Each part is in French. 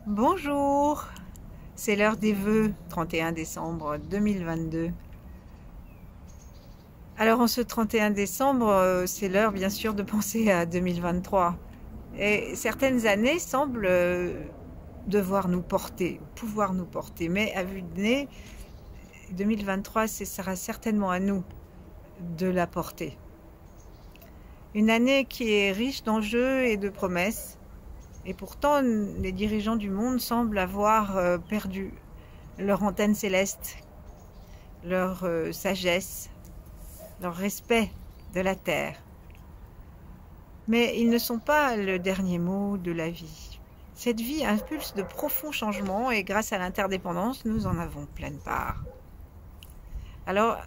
Bonjour, c'est l'heure des vœux, 31 décembre 2022. Alors en ce 31 décembre, c'est l'heure bien sûr de penser à 2023. Et certaines années semblent devoir nous porter, pouvoir nous porter. Mais à vue de nez, 2023, ce sera certainement à nous de la porter. Une année qui est riche d'enjeux et de promesses. Et pourtant, les dirigeants du monde semblent avoir perdu leur antenne céleste, leur sagesse, leur respect de la terre. Mais ils ne sont pas le dernier mot de la vie. Cette vie impulse de profonds changements et grâce à l'interdépendance, nous en avons pleine part. Alors,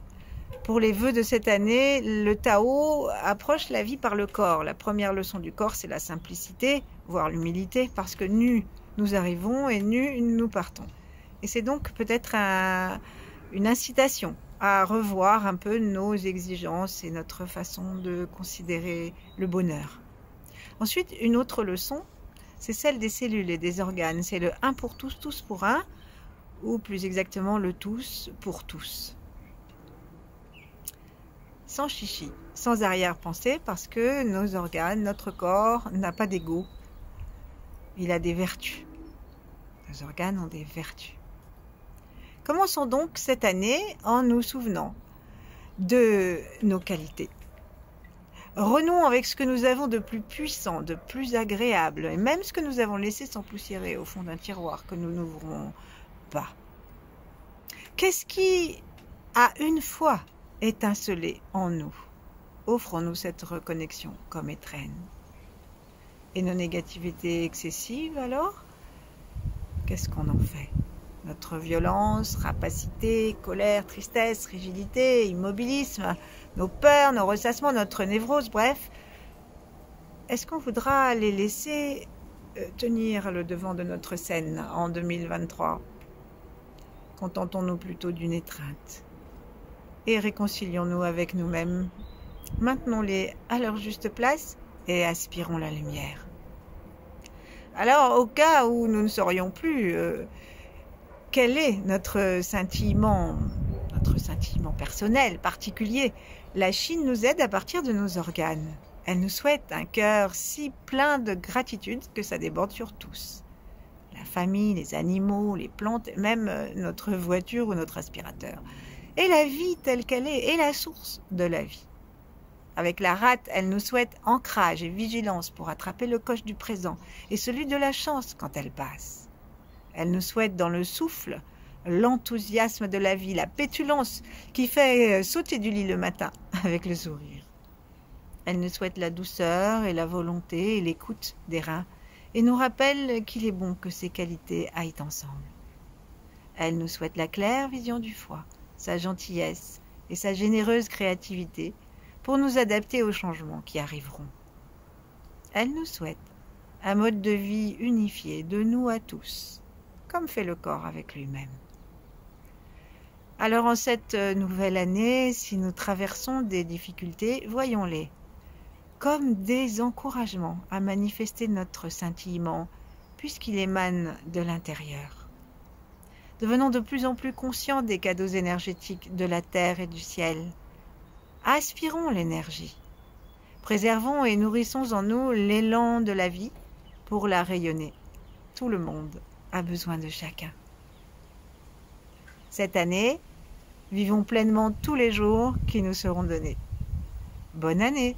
pour les vœux de cette année, le Tao approche la vie par le corps. La première leçon du corps, c'est la simplicité, voire l'humilité, parce que nus nous arrivons et nus nous partons. Et c'est donc peut-être une incitation à revoir un peu nos exigences et notre façon de considérer le bonheur. Ensuite, une autre leçon, c'est celle des cellules et des organes. C'est le un pour tous, tous pour un, ou plus exactement le tous pour tous. Sans chichi, sans arrière-pensée, parce que nos organes, notre corps n'a pas d'ego. Il a des vertus. Nos organes ont des vertus. Commençons donc cette année en nous souvenant de nos qualités. Renouons avec ce que nous avons de plus puissant, de plus agréable, et même ce que nous avons laissé s'empoussiérer au fond d'un tiroir que nous n'ouvrons pas. Qu'est-ce qui a une fois étincelé en nous? Offrons-nous cette reconnexion comme étrenne. Et nos négativités excessives alors? Qu'est-ce qu'on en fait? Notre violence, rapacité, colère, tristesse, rigidité, immobilisme, nos peurs, nos ressassements, notre névrose, bref. Est-ce qu'on voudra les laisser tenir le devant de notre scène en 2023? Contentons-nous plutôt d'une étreinte. Et réconcilions-nous avec nous-mêmes. Maintenons-les à leur juste place et aspirons la lumière. Alors, au cas où nous ne saurions plus quel est notre scintillement personnel, particulier, la Chine nous aide à partir de nos organes. Elle nous souhaite un cœur si plein de gratitude que ça déborde sur tous. La famille, les animaux, les plantes, même notre voiture ou notre aspirateur. Et la vie telle qu'elle est, et la source de la vie. Avec la rate, elle nous souhaite ancrage et vigilance pour attraper le coche du présent et celui de la chance quand elle passe. Elle nous souhaite dans le souffle l'enthousiasme de la vie, la pétulance qui fait sauter du lit le matin avec le sourire. Elle nous souhaite la douceur et la volonté et l'écoute des reins et nous rappelle qu'il est bon que ces qualités aillent ensemble. Elle nous souhaite la claire vision du foie, sa gentillesse et sa généreuse créativité pour nous adapter aux changements qui arriveront. Elle nous souhaite un mode de vie unifié de nous à tous, comme fait le corps avec lui-même. Alors en cette nouvelle année, si nous traversons des difficultés, voyons-les comme des encouragements à manifester notre scintillement, puisqu'il émane de l'intérieur. Devenons de plus en plus conscients des cadeaux énergétiques de la terre et du ciel. Aspirons l'énergie. Préservons et nourrissons en nous l'élan de la vie pour la rayonner. Tout le monde a besoin de chacun. Cette année, vivons pleinement tous les jours qui nous seront donnés. Bonne année!